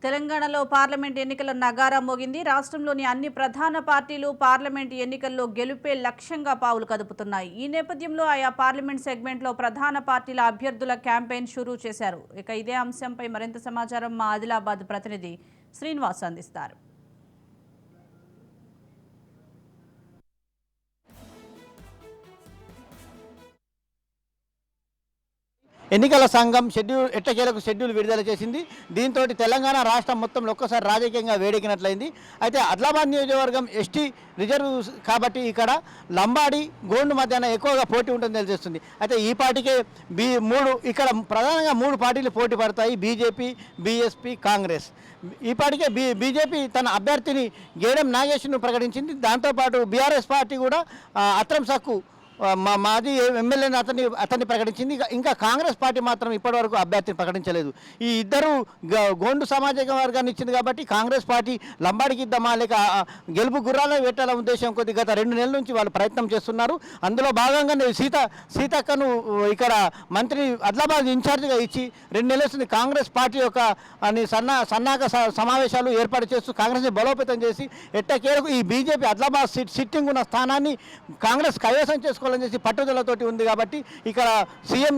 తెలంగాణలో పార్లమెంట్ ఎన్నికల నగారా మోగింది. రాష్ట్రంలోని అన్ని ప్రధాన పార్టీలు పార్లమెంట్ ఎన్నికల్లో గెలుపే లక్ష్యంగా పావులు కదుపుతున్నాయి. ఈ నేపథ్యంలో ఆయా పార్లమెంట్ సెగ్మెంట్లో ప్రధాన పార్టీల అభ్యర్థుల క్యాంపెయిన్ షురూ చేశారు. ఇక ఇదే అంశంపై మరింత సమాచారం మా ఆదిలాబాద్ ప్రతినిధి శ్రీనివాస్ అందిస్తారు. ఎన్నికల సంఘం ఎట్టకేలకు షెడ్యూల్ విడుదల చేసింది. దీంతో తెలంగాణ రాష్ట్రం మొత్తంలో ఒక్కసారి రాజకీయంగా వేడెక్కినట్లయింది. అయితే ఆదిలాబాద్ నియోజకవర్గం ఎస్టీ రిజర్వ్ కాబట్టి ఇక్కడ లంబాడి గోండు మధ్యాహ్నం ఎక్కువగా పోటీ ఉంటుందని తెలుస్తుంది. అయితే ఈ పార్టీకే ఇక్కడ ప్రధానంగా 3 పార్టీలు పోటీ పడతాయి: బీజేపీ, బీఎస్పీ, కాంగ్రెస్. ఈ పార్టీకే బీజేపీ తన అభ్యర్థిని గేడెం నాగేష్ను ప్రకటించింది. దాంతోపాటు బీఆర్ఎస్ పార్టీ కూడా అత్రం సక్కు మాజీ ఎమ్మెల్యేని అతన్ని ప్రకటించింది. ఇంకా కాంగ్రెస్ పార్టీ మాత్రం ఇప్పటివరకు అభ్యర్థిని ప్రకటించలేదు. ఈ ఇద్దరు గోండు సామాజిక వర్గాన్ని ఇచ్చింది కాబట్టి కాంగ్రెస్ పార్టీ లంబాడికి ఇద్దామా లేక గెలుపు గుర్రాలను పెట్టాల ఉద్దేశం కొద్ది గత 2 నెలల నుంచి వాళ్ళు ప్రయత్నం చేస్తున్నారు. అందులో భాగంగానే సీతక్కను ఇక్కడ మంత్రి ఆదిలాబాద్ ఇన్ఛార్జిగా ఇచ్చి 2 నెలల వస్తుంది. కాంగ్రెస్ పార్టీ యొక్క సన్నాహక సమావేశాలు ఏర్పాటు చేస్తూ కాంగ్రెస్ని బలోపేతం చేసి ఎట్టకేలకు ఈ బీజేపీ ఆదిలాబాద్ సిట్టింగ్ ఉన్న స్థానాన్ని కాంగ్రెస్ కైవసం చేసుకోవాలి చేసి పట్టుదలతోటి ఉంది. కాబట్టి ఇక్కడ సీఎం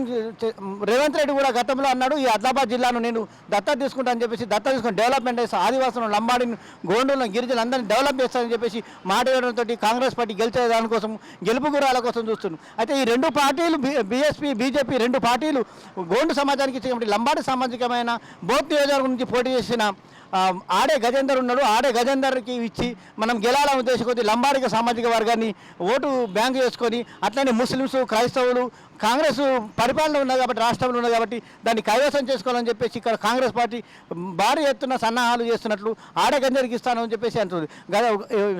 రేవంత్ రెడ్డి కూడా గతంలో అన్నాడు, ఈ ఆదిలాబాద్ జిల్లాను నేను దత్తత తీసుకుంటానని చెప్పేసి తీసుకుని డెవలప్మెంట్ చేసి ఆదివాసులను, లంబాడిని, గోండులను, గిరిజనులు అందరినీ డెవలప్ చేస్తానని చెప్పేసి మాట ఇవ్వడంతో కాంగ్రెస్ పార్టీ గెలిచే దానికోసం గెలుపు గురాల కోసం చూస్తున్నాం. అయితే ఈ 2 పార్టీలు బీజేపీ 2 పార్టీలు గోండు సమాజానికి ఇచ్చి లంబాడి సామాజికమైన బోత్ నియోజకవర్గం నుంచి పోటీ చేసిన ఆడే గజేందర్ ఉన్నాడు. ఆడే గజేందర్కి ఇచ్చి మనం గెలాలని ఉద్దేశం కొద్ది లంబాడిక సామాజిక వర్గాన్ని ఓటు బ్యాంకు చేసుకొని అట్లనే ముస్లిమ్స్, క్రైస్తవులు కాంగ్రెస్ పరిపాలన ఉన్నది కాబట్టి రాష్ట్రంలో ఉన్నది కాబట్టి దాన్ని కైవసం చేసుకోవాలని చెప్పేసి ఇక్కడ కాంగ్రెస్ పార్టీ భారీ ఎత్తున సన్నాహాలు చేస్తున్నట్లు ఆడే గంజర్కి ఇస్తానని చెప్పేసి అంటుంది.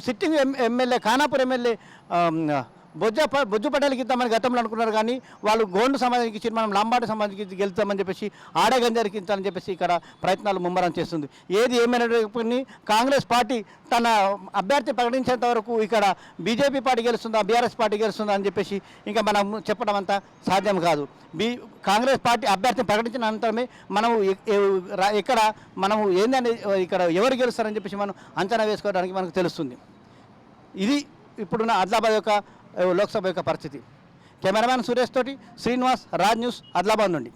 Sitting MLA Khanapur MLA Bojju పటేల్కి ఇద్దామని గతంలో అనుకున్నారు. కానీ వాళ్ళు గోండు సమాజానికి ఇచ్చి మనం లంబాడి సమాజానికి గెలుస్తామని చెప్పేసి ఆడగంజారికి ఇస్తామని చెప్పేసి ఇక్కడ ప్రయత్నాలు ముమ్మరం చేస్తుంది. ఏది ఏమైనప్పటికీ కాంగ్రెస్ పార్టీ తన అభ్యర్థి ప్రకటించేంత వరకు ఇక్కడ బీజేపీ పార్టీ గెలుస్తుందా, బీఆర్ఎస్ పార్టీ గెలుస్తుందా అని చెప్పేసి ఇంకా మనం చెప్పడం అంతా సాధ్యం కాదు. కాంగ్రెస్ పార్టీ అభ్యర్థిని ప్రకటించిన అనంతరమే మనము ఇక్కడ మనము ఏంటంటే ఇక్కడ ఎవరు గెలుస్తారని చెప్పేసి మనం అంచనా వేసుకోవడానికి మనకు తెలుస్తుంది. ఇది ఇప్పుడున్న ఆదిలాబాద్ యొక్క లోక్సభ యొక్క పరిస్థితి. కెమెరామ్యాన్ సురేష్ తోటి శ్రీనివాస్, రాజ్ న్యూస్, ఆదిలాబాద్ నుండి.